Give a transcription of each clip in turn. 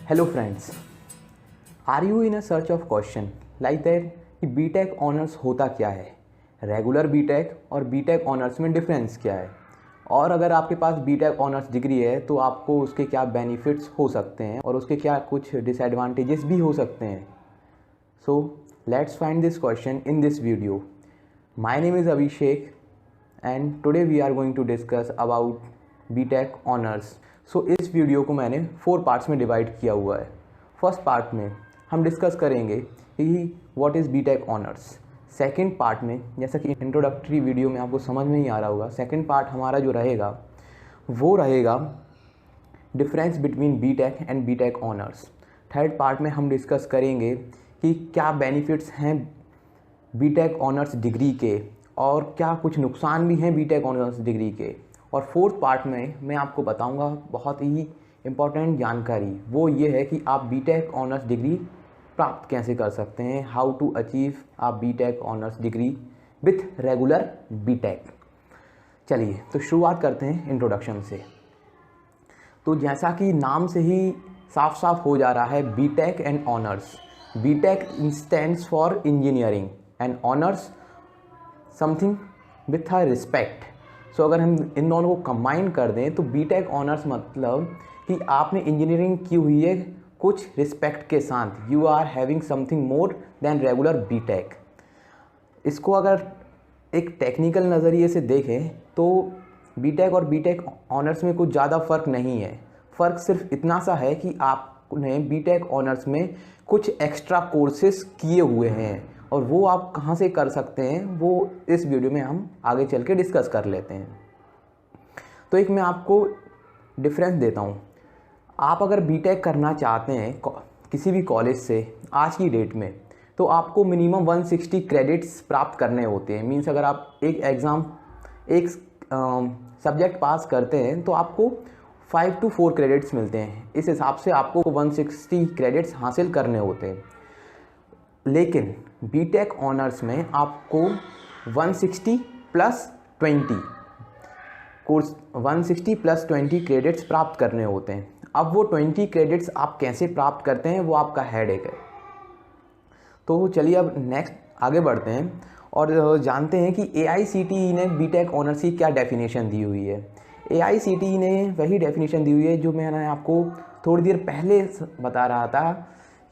Hello friends, are you in a search of question like that कि BTech honours होता क्या है, regular BTech और बीटेक ऑनर्स में डिफरेंस क्या है, और अगर आपके पास बीटेक ऑनर्स डिग्री है तो आपको उसके क्या बेनिफिट्स हो सकते हैं और उसके क्या कुछ डिसएडवांटेजेस भी हो सकते हैं। So let's find this question in this video. My name is Abhishek and today we are going to discuss about BTech honours. So इस वीडियो को मैंने 4 पार्ट्स में डिवाइड किया हुआ है। फर्स्ट पार्ट में हम डिस्कस करेंगे कि what is BTech honours. Second part में, जैसा कि इंट्रोडक्टरी वीडियो में आपको समझ में ही आ रहा होगा, सेकंड पार्ट हमारा जो रहेगा वो रहेगा difference between BTech and BTech honours. Third part में हम डिस्कस करेंगे कि क्या बेनिफिट्स हैं बीटेक ऑनर्स डिग्री के और क्या कुछ नुकसान भी हैं बीटेक ऑनर्स डिग्री के। और फोर्थ पार्ट में मैं आपको बताऊंगा बहुत ही इम्पॉर्टेंट जानकारी, वो ये है कि आप बीटेक ऑनर्स डिग्री प्राप्त कैसे कर सकते हैं, हाउ टू अचीव आप BTech honours degree with regular BTech. चलिए तो शुरुआत करते हैं इंट्रोडक्शन से। तो जैसा कि नाम से ही साफ साफ हो जा रहा है, BTech and honours. BTech stands for engineering and honours something with a respect. So अगर हम इन दोनों को कंबाइन कर दें तो बीटेक ऑनर्स मतलब कि आपने इंजीनियरिंग की हुई है कुछ रिस्पेक्ट के साथ, you are having something more than regular BTech. इसको अगर एक टेक्निकल नज़रिए से देखें तो बीटेक और बीटेक ऑनर्स में कुछ ज़्यादा फ़र्क नहीं है। फ़र्क सिर्फ इतना सा है कि आपने बीटेक ऑनर्स में कुछ एक्स्ट्रा कोर्सेस किए हुए हैं और वो आप कहाँ से कर सकते हैं वो इस वीडियो में हम आगे चल के डिस्कस कर लेते हैं। तो एक मैं आपको डिफरेंस देता हूँ। आप अगर बीटेक करना चाहते हैं किसी भी कॉलेज से आज की डेट में, तो आपको मिनिमम 160 क्रेडिट्स प्राप्त करने होते हैं। मीन्स अगर आप एक एग्ज़ाम एक सब्जेक्ट पास करते हैं तो आपको 5 to 4 क्रेडिट्स मिलते हैं। इस हिसाब से आपको 160 क्रेडिट्स हासिल करने होते हैं। लेकिन बीटेक ऑनर्स में आपको 160 प्लस 20 कोर्स 160 प्लस 20 क्रेडिट्स प्राप्त करने होते हैं। अब वो 20 क्रेडिट्स आप कैसे प्राप्त करते हैं वो आपका हेडेक है। तो चलिए अब नेक्स्ट आगे बढ़ते हैं और जानते हैं कि AICTE ने बीटेक ऑनर्स की क्या डेफिनेशन दी हुई है। AICTE ने वही डेफिनेशन दी हुई है जो मैंने आपको थोड़ी देर पहले बता रहा था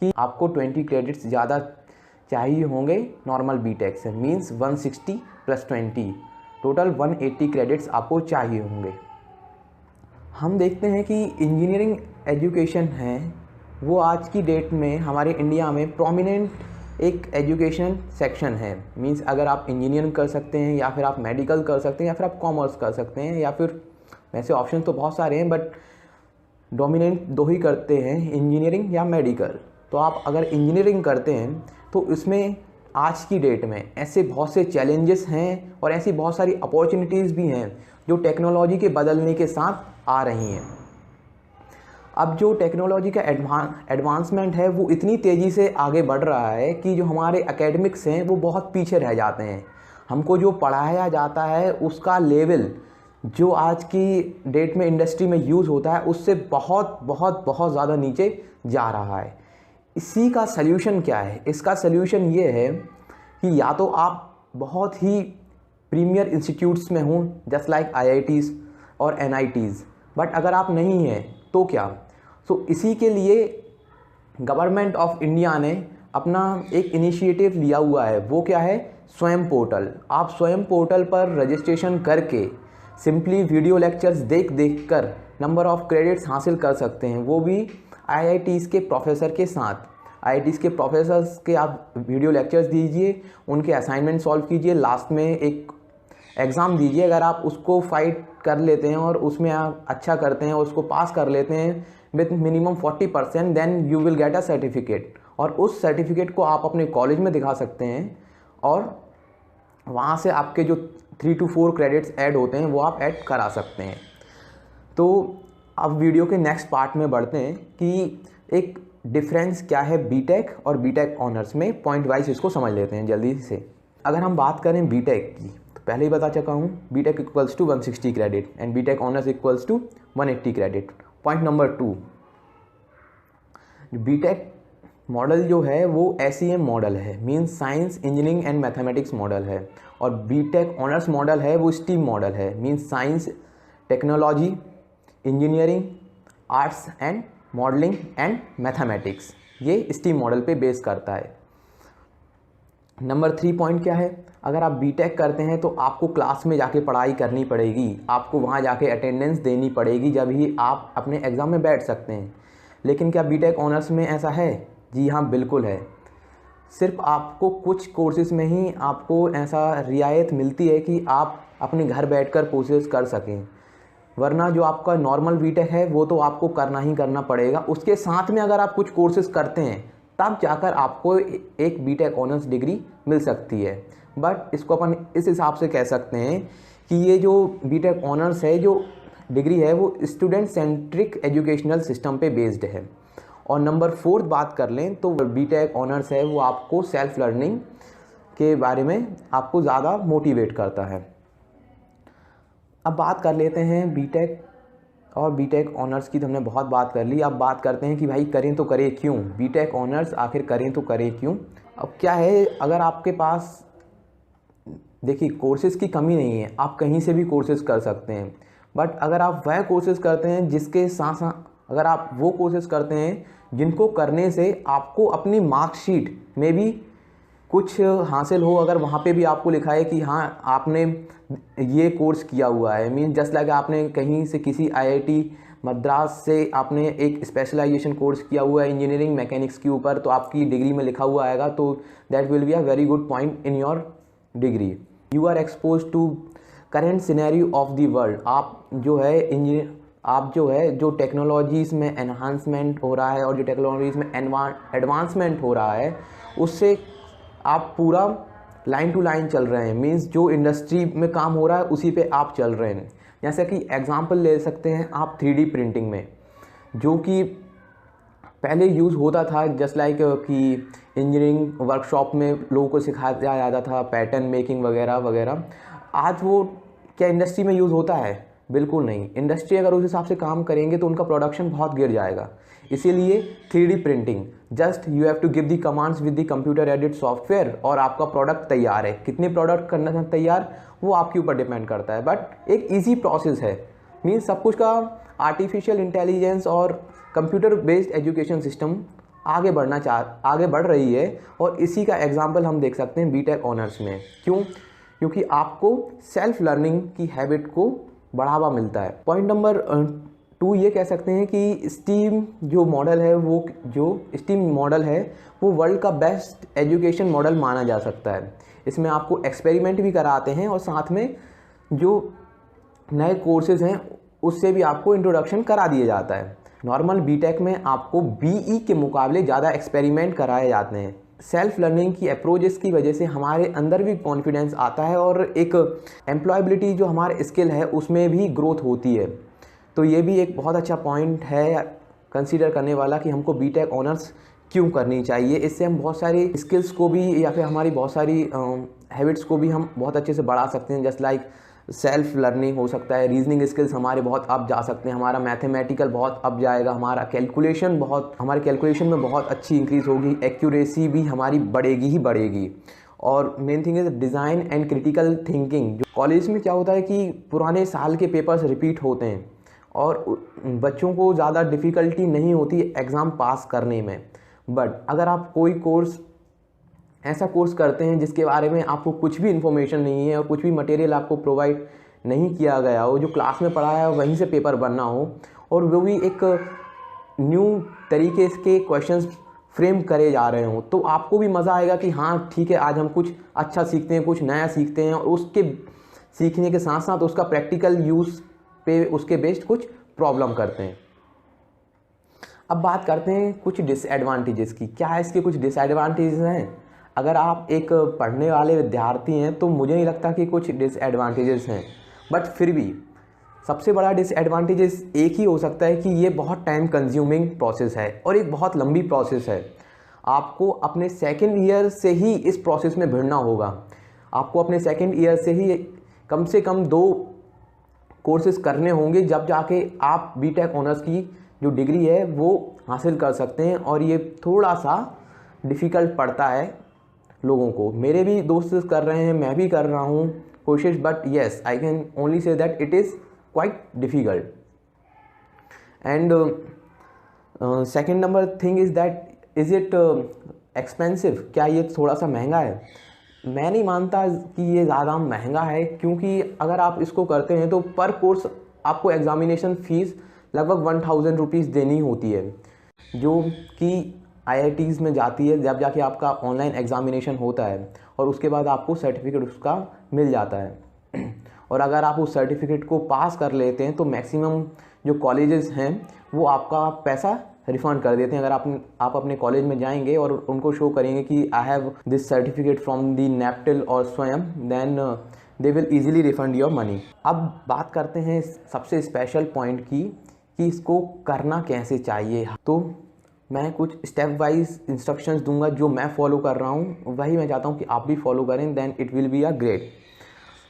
कि आपको 20 क्रेडिट्स ज़्यादा चाहिए होंगे नॉर्मल बीटेक से। मीन्स 160 प्लस 20 टोटल 180 क्रेडिट्स आपको चाहिए होंगे। हम देखते हैं कि इंजीनियरिंग एजुकेशन है वो आज की डेट में हमारे इंडिया में प्रोमिनेंट एक एजुकेशन सेक्शन है। मीन्स अगर आप इंजीनियरिंग कर सकते हैं या फिर आप मेडिकल कर सकते हैं या फिर आप कॉमर्स कर सकते हैं, या फिर वैसे ऑप्शन तो बहुत सारे हैं बट डोमिनेंट 2 ही करते हैं, इंजीनियरिंग या मेडिकल। तो आप अगर इंजीनियरिंग करते हैं तो इसमें आज की डेट में ऐसे बहुत से चैलेंजेस हैं और ऐसी बहुत सारी अपॉर्चुनिटीज़ भी हैं जो टेक्नोलॉजी के बदलने के साथ आ रही हैं। अब जो टेक्नोलॉजी का एडवांसमेंट है वो इतनी तेज़ी से आगे बढ़ रहा है कि जो हमारे एकेडमिक्स हैं वो बहुत पीछे रह जाते हैं। हमको जो पढ़ाया जाता है उसका लेवल जो आज की डेट में इंडस्ट्री में यूज़ होता है उससे बहुत बहुत बहुत ज़्यादा नीचे जा रहा है। इसी का सल्यूशन क्या है? इसका सल्यूशन ये है कि या तो आप बहुत ही प्रीमियर इंस्टीट्यूट्स में हों जस्ट लाइक IITs और NITs, बट अगर आप नहीं हैं तो क्या? इसी के लिए गवर्नमेंट ऑफ इंडिया ने अपना एक इनिशिएटिव लिया हुआ है। वो क्या है? स्वयं पोर्टल। आप स्वयं पोर्टल पर रजिस्ट्रेशन करके सिंपली वीडियो लेक्चर्स देख कर नंबर ऑफ़ क्रेडिट्स हासिल कर सकते हैं, वो भी IITs के प्रोफेसर के साथ। IITs के प्रोफेसर्स के आप वीडियो लेक्चर्स दीजिए, उनके असाइनमेंट सॉल्व कीजिए, लास्ट में एक एग्ज़ाम दीजिए। अगर आप उसको फाइट कर लेते हैं और उसमें आप अच्छा करते हैं और उसको पास कर लेते हैं with minimum 40%, then you will get a certificate. और उस सर्टिफिकेट को आप अपने कॉलेज में दिखा सकते हैं और वहाँ से आपके जो 3 to 4 क्रेडिट्स ऐड होते हैं वो आप ऐड करा सकते हैं। तो अब वीडियो के नेक्स्ट पार्ट में बढ़ते हैं कि एक डिफरेंस क्या है बीटेक और बीटेक ऑनर्स में। पॉइंट वाइज इसको समझ लेते हैं जल्दी से। अगर हम बात करें बीटेक की तो पहले ही बता चुका हूँ, BTech equals to 160 credit and BTech honours equals to 180 credit. Point number 2, BTech model जो है वो SEM मॉडल है, means science engineering and mathematics model है, और बीटेक ऑनर्स मॉडल है वो स्टीम मॉडल है, means science, technology, engineering, arts and modelling and mathematics, ये स्टीम मॉडल पे बेस करता है। नंबर 3 पॉइंट क्या है, अगर आप बीटेक करते हैं तो आपको क्लास में जाके पढ़ाई करनी पड़ेगी, आपको वहाँ जाके अटेंडेंस देनी पड़ेगी, जब ही आप अपने एग्ज़ाम में बैठ सकते हैं। लेकिन क्या बीटेक ऑनर्स में ऐसा है? जी हाँ, बिल्कुल है। सिर्फ आपको कुछ कोर्सेज़ में ही आपको ऐसा रियायत मिलती है कि आप अपने घर बैठकर कोर्सेज़ कर सकें, वरना जो आपका नॉर्मल बीटेक है वो तो आपको करना ही करना पड़ेगा। उसके साथ में अगर आप कुछ कोर्सेज़ करते हैं तब जाकर आपको एक बीटेक ऑनर्स डिग्री मिल सकती है। बट इसको अपन इस हिसाब से कह सकते हैं कि ये जो बीटेक ऑनर्स है, जो डिग्री है, वो स्टूडेंट सेंट्रिक एजुकेशनल सिस्टम पे बेस्ड है। और नंबर 4 बात कर लें तो बीटेक ऑनर्स है वो आपको सेल्फ लर्निंग के बारे में आपको ज़्यादा मोटिवेट करता है। अब बात कर लेते हैं बीटेक और बीटेक ऑनर्स की, तो हमने बहुत बात कर ली। अब बात करते हैं कि भाई करें तो करें क्यों, बीटेक ऑनर्स आखिर करें तो करें क्यों। अब क्या है, अगर आपके पास, देखिए कोर्सेज़ की कमी नहीं है, आप कहीं से भी कोर्सेज़ कर सकते हैं, बट अगर आप वह कोर्सेज़ करते हैं जिसके साथ साथ अगर आप वो कोर्सेज़ करते हैं जिनको करने से आपको अपनी मार्कशीट में भी कुछ हासिल हो, अगर वहाँ पे भी आपको लिखा है कि हाँ आपने ये कोर्स किया हुआ है, मीन जस्ट लाइक आपने कहीं से किसी IIT मद्रास से आपने एक स्पेशलाइजेशन कोर्स किया हुआ है इंजीनियरिंग मैकेनिक्स के ऊपर, तो आपकी डिग्री में लिखा हुआ आएगा, तो that will be a very good point in your degree. You are expose to current scenario of the world. आप जो है जो टेक्नोलॉजीज़ में एनहांसमेंट हो रहा है और जो टेक्नोलॉजीज़ में एडवांसमेंट हो रहा है, उससे आप पूरा लाइन टू लाइन चल रहे हैं, मींस जो इंडस्ट्री में काम हो रहा है उसी पे आप चल रहे हैं। जैसे कि एग्जांपल ले सकते हैं आप 3D प्रिंटिंग में, जो कि पहले यूज़ होता था जस्ट लाइक कि इंजीनियरिंग वर्कशॉप में लोगों को सिखाया जाता था पैटर्न मेकिंग वगैरह वगैरह। आज वो क्या इंडस्ट्री में यूज़ होता है? बिल्कुल नहीं। इंडस्ट्री अगर उस हिसाब से काम करेंगे तो उनका प्रोडक्शन बहुत गिर जाएगा। इसीलिए 3D printing, just you have to give the commands with the computer edit software और आपका प्रोडक्ट तैयार है। कितने प्रोडक्ट करना तैयार वो आपके ऊपर डिपेंड करता है, बट एक ईजी प्रोसेस है। मीन्स सब कुछ का आर्टिफिशियल इंटेलिजेंस और कंप्यूटर बेस्ड एजुकेशन सिस्टम आगे बढ़ रही है, और इसी का एग्जाम्पल हम देख सकते हैं बीटेक ऑनर्स में। क्यों? क्योंकि आपको सेल्फ लर्निंग की हैबिट को बढ़ावा मिलता है। पॉइंट नंबर 2 ये कह सकते हैं कि स्टीम जो मॉडल है वो वर्ल्ड का बेस्ट एजुकेशन मॉडल माना जा सकता है। इसमें आपको एक्सपेरिमेंट भी कराते हैं और साथ में जो नए कोर्सेज़ हैं उससे भी आपको इंट्रोडक्शन करा दिया जाता है। नॉर्मल बीटेक में आपको BE के मुकाबले ज़्यादा एक्सपेरिमेंट कराए जाते हैं। सेल्फ लर्निंग की अप्रोचेस की वजह से हमारे अंदर भी कॉन्फिडेंस आता है और एक एम्प्लॉयबिलिटी जो हमारे स्किल है उसमें भी ग्रोथ होती है। तो ये भी एक बहुत अच्छा पॉइंट है कंसीडर करने वाला कि हमको बीटेक ऑनर्स क्यों करनी चाहिए। इससे हम बहुत सारी स्किल्स को भी या फिर हमारी बहुत सारी हैबिट्स को भी हम बहुत अच्छे से बढ़ा सकते हैं। जस्ट लाइक सेल्फ लर्निंग हो सकता है, रीजनिंग स्किल्स हमारे बहुत अप जा सकते हैं, हमारा मैथमेटिकल बहुत अप जाएगा, हमारे कैलकुलेशन में बहुत अच्छी इंक्रीज़ होगी, एक्यूरेसी भी हमारी बढ़ेगी ही बढ़ेगी। और main thing is design and critical thinking. जो कॉलेज में क्या होता है कि पुराने साल के पेपर्स रिपीट होते हैं और बच्चों को ज़्यादा डिफ़िकल्टी नहीं होती एग्ज़ाम पास करने में। बट अगर आप कोई ऐसा कोर्स करते हैं जिसके बारे में आपको कुछ भी इन्फॉर्मेशन नहीं है और कुछ भी मटेरियल आपको प्रोवाइड नहीं किया गया हो, जो क्लास में पढ़ाया है वहीं से पेपर बनना हो, और वो भी एक न्यू तरीके के क्वेश्चंस फ्रेम करे जा रहे हों, तो आपको भी मज़ा आएगा कि हाँ ठीक है, आज हम कुछ अच्छा सीखते हैं, कुछ नया सीखते हैं, और उसके सीखने के साथ साथ उसका प्रैक्टिकल यूज़ पे उसके बेस्ड कुछ प्रॉब्लम करते हैं। अब बात करते हैं कुछ डिसएडवांटेजेस की। क्या है इसके कुछ डिसएडवांटेजेस हैं? अगर आप एक पढ़ने वाले विद्यार्थी हैं तो मुझे नहीं लगता कि कुछ डिसएडवांटेजेस हैं, बट फिर भी सबसे बड़ा डिसएडवांटेजेस एक ही हो सकता है कि ये बहुत टाइम कंज्यूमिंग प्रोसेस है और एक बहुत लंबी प्रोसेस है। आपको अपने सेकेंड ईयर से ही इस प्रोसेस में भिड़ना होगा। आपको अपने सेकेंड ईयर से ही कम से कम 2 कोर्सेज करने होंगे, जब जाके आप बीटेक ऑनर्स की जो डिग्री है वो हासिल कर सकते हैं। और ये थोड़ा सा डिफ़िकल्ट पड़ता है लोगों को। मेरे भी दोस्त कर रहे हैं, मैं भी कर रहा हूँ कोशिश, but yes I can only say that it is quite difficult. And second number thing is that is it expensive, क्या ये थोड़ा सा महंगा है? मैं नहीं मानता कि ये ज़्यादा महंगा है, क्योंकि अगर आप इसको करते हैं तो पर कोर्स आपको एग्ज़ामिनेशन फ़ीस लगभग 1000 रुपीज़ देनी होती है, जो कि IITs में जाती है जब जाके आपका ऑनलाइन एग्ज़ामिनेशन होता है, और उसके बाद आपको सर्टिफिकेट उसका मिल जाता है। और अगर आप उस सर्टिफिकेट को पास कर लेते हैं तो मैक्सिमम जो कॉलेजेस हैं वो आपका पैसा रिफ़ंड कर देते हैं। अगर आप अपने कॉलेज में जाएंगे और उनको शो करेंगे कि I have this certificate from the NPTEL और Swayam, then they will easily refund your money. अब बात करते हैं सबसे स्पेशल पॉइंट की कि इसको करना कैसे चाहिए। तो मैं कुछ स्टेप वाइज इंस्ट्रक्शंस दूंगा जो मैं फॉलो कर रहा हूँ, वही मैं चाहता हूँ कि आप भी फॉलो करें, then it will be a great.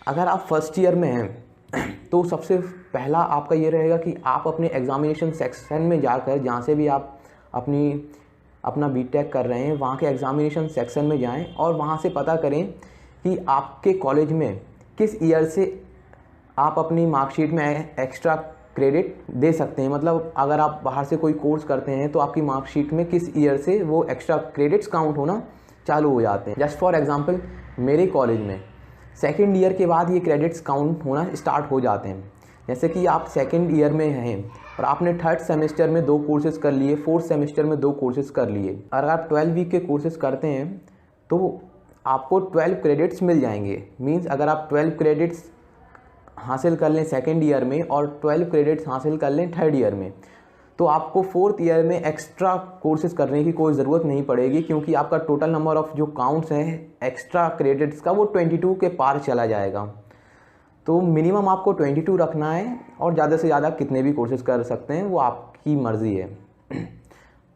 अगर आप फर्स्ट ईयर में हैं तो सबसे पहला आपका ये रहेगा कि आप अपने एग्ज़ामिनेशन सेक्शन में जाकर, जहाँ से भी आप अपना बीटेक कर रहे हैं वहाँ के एग्ज़ामिनेशन सेक्शन में जाएं और वहाँ से पता करें कि आपके कॉलेज में किस ईयर से आप अपनी मार्कशीट में एक्स्ट्रा क्रेडिट दे सकते हैं। मतलब अगर आप बाहर से कोई कोर्स करते हैं तो आपकी मार्कशीट में किस ईयर से वो एक्स्ट्रा क्रेडिट्स काउंट होना चालू हो जाते हैं। जस्ट फॉर एग्जांपल मेरे कॉलेज में सेकेंड ईयर के बाद ये क्रेडिट्स काउंट होना स्टार्ट हो जाते हैं। जैसे कि आप सेकेंड ईयर में हैं और आपने थर्ड सेमेस्टर में 2 कोर्सेज़ कर लिए, फोर्थ सेमेस्टर में 2 कोर्सेज़ कर लिए। अगर आप 12 वीक के कोर्सेज़ करते हैं तो आपको 12 क्रेडिट्स मिल जाएंगे। मीन्स अगर आप 12 क्रेडिट्स हासिल कर लें सेकेंड ईयर में और 12 क्रेडिट्स हासिल कर लें थर्ड ईयर में, तो आपको फोर्थ ईयर में एक्स्ट्रा कोर्सेज़ करने की कोई ज़रूरत नहीं पड़ेगी, क्योंकि आपका टोटल नंबर ऑफ़ जो काउंट्स हैं एक्स्ट्रा क्रेडिट्स का वो 22 के पार चला जाएगा। तो मिनिमम आपको 22 रखना है और ज़्यादा से ज़्यादा कितने भी कोर्सेज़ कर सकते हैं वो आपकी मर्ज़ी है।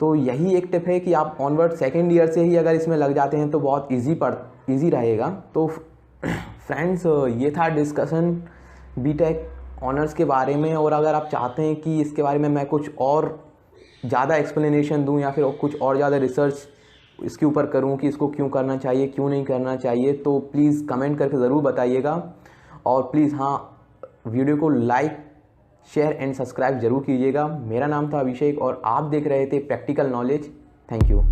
तो यही एक टिप है कि आप ऑनवर्ड सेकेंड ईयर से ही अगर इसमें लग जाते हैं तो बहुत ईजी रहेगा। तो फ्रेंड्स, ये था डिस्कशन बीटेक ऑनर्स के बारे में। और अगर आप चाहते हैं कि इसके बारे में मैं कुछ और ज़्यादा एक्सप्लेनेशन दूं या फिर कुछ और ज़्यादा रिसर्च इसके ऊपर करूं कि इसको क्यों करना चाहिए, क्यों नहीं करना चाहिए, तो प्लीज़ कमेंट करके ज़रूर बताइएगा। और प्लीज़ वीडियो को लाइक, शेयर एंड सब्सक्राइब ज़रूर कीजिएगा। मेरा नाम था अभिषेक और आप देख रहे थे प्रैक्टिकल नॉलेज। Thank you.